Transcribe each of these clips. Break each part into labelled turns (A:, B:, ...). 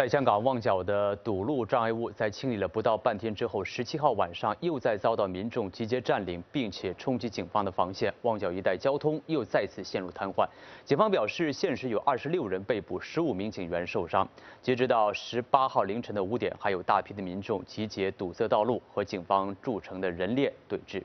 A: 在香港旺角的堵路障碍物，在清理了不到半天之后，17号晚上又再遭到民众集结占领，并且冲击警方的防线，旺角一带交通又再次陷入瘫痪。警方表示，现时有26人被捕，15名警员受伤。截止到18号凌晨的5点，还有大批的民众集结堵塞道路，和警方筑成的人链对峙。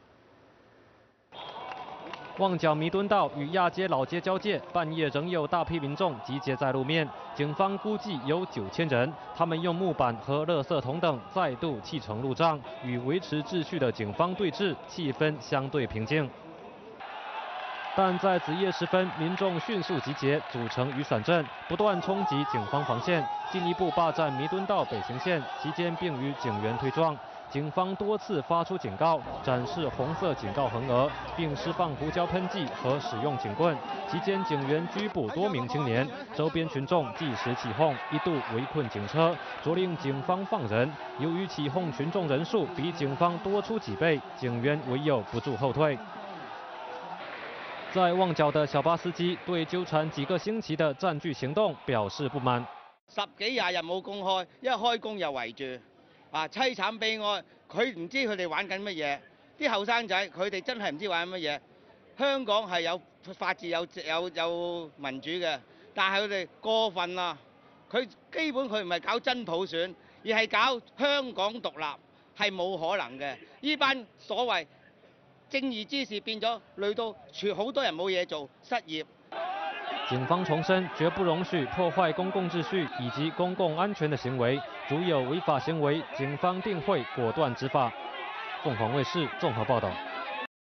B: 旺角弥敦道与亚街老街交界，半夜仍有大批民众集结在路面。警方估计有9000人，他们用木板和垃圾桶等再度砌成路障，与维持秩序的警方对峙，气氛相对平静。但在子夜时分，民众迅速集结，组成雨伞阵，不断冲击警方防线，进一步霸占弥敦道北行线，期间并与警员推撞。 警方多次发出警告，展示红色警告横额，并释放胡椒喷剂和使用警棍。期间，警员拘捕多名青年，周边群众即时起哄，一度围困警车，着令警方放人。由于起哄群众人数比警方多出几倍，警员唯有不住后退。在旺角的小巴司机对纠缠几個星期的佔據行動表示不滿。
C: 10幾20日冇公開，一開工又圍住。 啊！凄慘悲哀，佢唔知佢哋玩緊乜嘢，啲後生仔佢哋真係唔知玩緊乜嘢。香港係有法治有民主嘅，但係佢哋過分啦。佢基本佢唔係搞真普選，而係搞香港獨立，係冇可能嘅。呢班所謂正義之士變咗累到好多人冇嘢做，失業。
B: 警方重申，絕不容許破壞公共秩序以及公共安全的行為，如有違法行為，警方定會果斷執法。鳳凰衛視綜合報道。